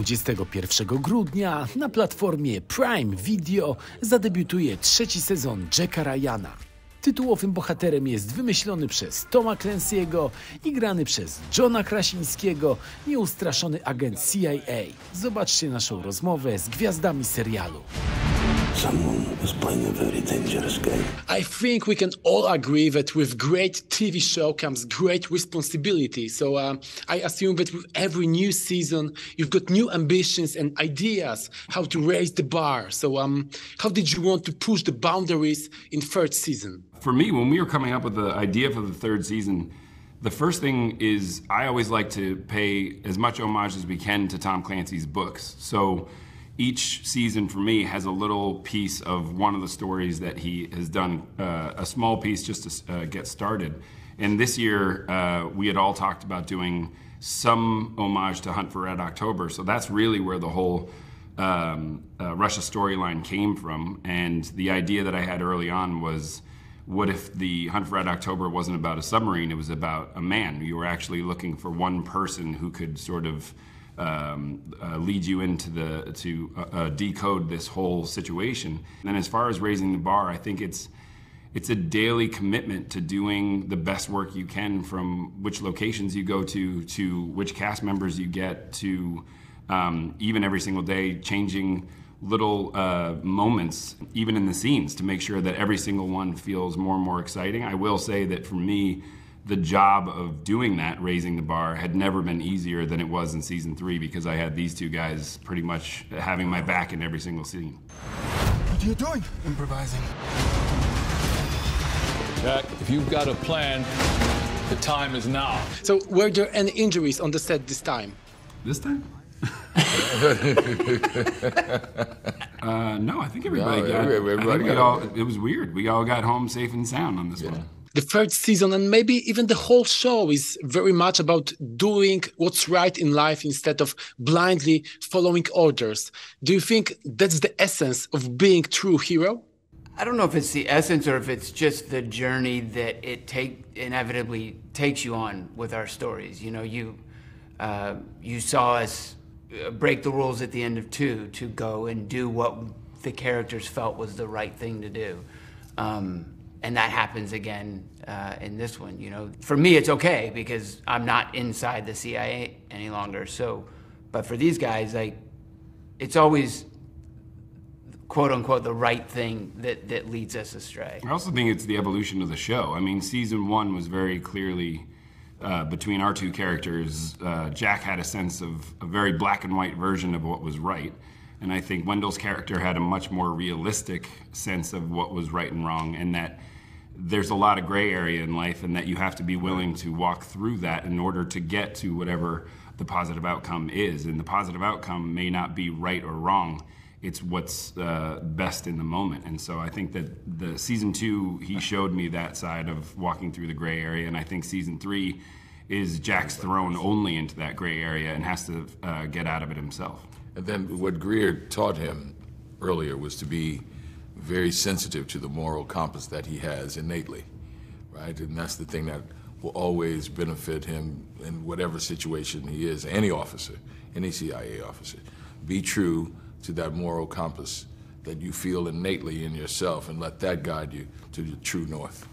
21 grudnia na platformie Prime Video zadebiutuje trzeci sezon Jacka Ryana. Tytułowym bohaterem jest wymyślony przez Toma Clancy'ego i grany przez Johna Krasińskiego nieustraszony agent CIA. Zobaczcie naszą rozmowę z gwiazdami serialu. Someone is playing a very dangerous game. I think we can all agree that with great TV show comes great responsibility. So I assume that with every new season, you've got new ambitions and ideas how to raise the bar. So how did you want to push the boundaries in third season? For me, when we were coming up with the idea for the third season, the first thing is I always like to pay as much homage as we can to Tom Clancy's books. So each season for me has a little piece of one of the stories that he has done, a small piece just to get started. And this year, we had all talked about doing some homage to Hunt for Red October. So that's really where the whole Russia storyline came from. And the idea that I had early on was, what if the Hunt for Red October wasn't about a submarine, it was about a man? You were actually looking for one person who could sort of lead you into to decode this whole situation. And as far as raising the bar, I think it's a daily commitment to doing the best work you can, from which locations you go to which cast members you get, to even every single day changing little moments, even in the scenes, to make sure that every single one feels more and more exciting. I will say that for me, the job of doing that, raising the bar, had never been easier than it was in season 3, because I had these two guys pretty much having my back in every single scene. What are you doing? Improvising. Jack, if you've got a plan, the time is now. So were there any injuries on the set this time? This time? No, I think everybody it was weird. We all got home safe and sound on this one. The third season, and maybe even the whole show, is very much about doing what's right in life instead of blindly following orders. Do you think that's the essence of being true hero? I don't know if it's the essence or if it's just the journey that it inevitably takes you on with our stories. You know, you saw us break the rules at the end of 2 to go and do what the characters felt was the right thing to do. And that happens again in this one. You know, for me, it's okay because I'm not inside the CIA any longer. So, but for these guys, like, it's always, quote unquote, the right thing that leads us astray. I also think it's the evolution of the show. I mean, season 1 was very clearly between our two characters. Jack had a sense of a very black and white version of what was right. And I think Wendell's character had a much more realistic sense of what was right and wrong, and that there's a lot of gray area in life, and that you have to be willing to walk through that in order to get to whatever the positive outcome is. And the positive outcome may not be right or wrong. It's what's best in the moment. And so I think that the season 2, he showed me that side of walking through the gray area, and I think season 3 is Jack's thrown only into that gray area and has to get out of it himself. And then what Greer taught him earlier was to be very sensitive to the moral compass that he has innately, right? And that's the thing that will always benefit him in whatever situation he is, any officer, any CIA officer. Be true to that moral compass that you feel innately in yourself, and let that guide you to the true north.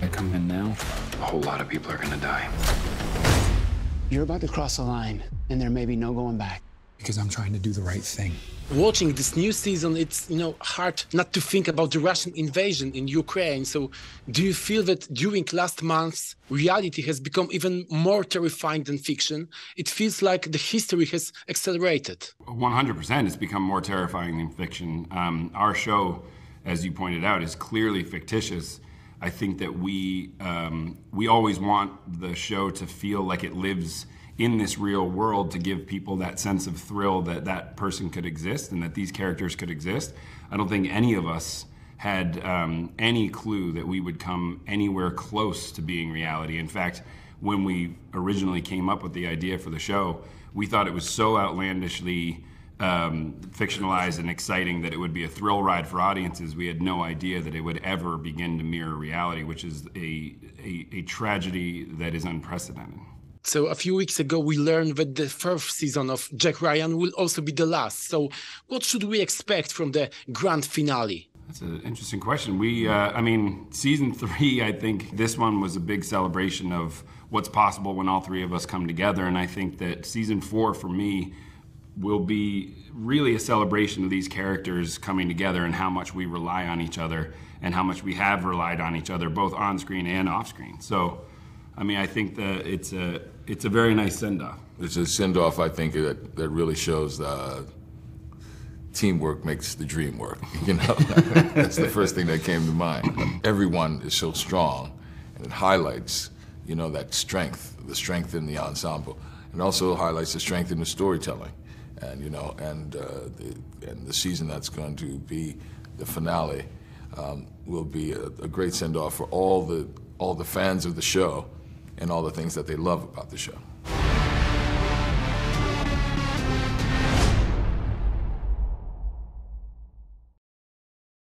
I come in now, a whole lot of people are gonna die. You're about to cross the line, and there may be no going back. Because I'm trying to do the right thing. Watching this new season, it's, you know, hard not to think about the Russian invasion in Ukraine. So do you feel that during last months, reality has become even more terrifying than fiction? It feels like the history has accelerated. 100%, it's become more terrifying than fiction. Our show, as you pointed out, is clearly fictitious. I think that we always want the show to feel like it lives in this real world, to give people that sense of thrill that that person could exist and that these characters could exist. I don't think any of us had any clue that we would come anywhere close to being reality. In fact, when we originally came up with the idea for the show, we thought it was so outlandishly fictionalized and exciting that it would be a thrill ride for audiences. We had no idea that it would ever begin to mirror reality, which is a tragedy that is unprecedented. So a few weeks ago, we learned that the first season of Jack Ryan will also be the last. So what should we expect from the grand finale? That's an interesting question. I mean, season 3, I think this one was a big celebration of what's possible when all 3 of us come together. And I think that season 4, for me, will be really a celebration of these characters coming together and how much we rely on each other and how much we have relied on each other, both on screen and off screen. So, I mean, I think that it's a very nice send-off. It's a send-off, I think, that really shows teamwork makes the dream work, you know? That's the first thing that came to mind. Everyone is so strong, and it highlights, you know, that strength, the strength in the ensemble. It also highlights the strength in the storytelling. And, you know, and the season that's going to be the finale will be a great send-off for all the fans of the show and all the things that they love about the show.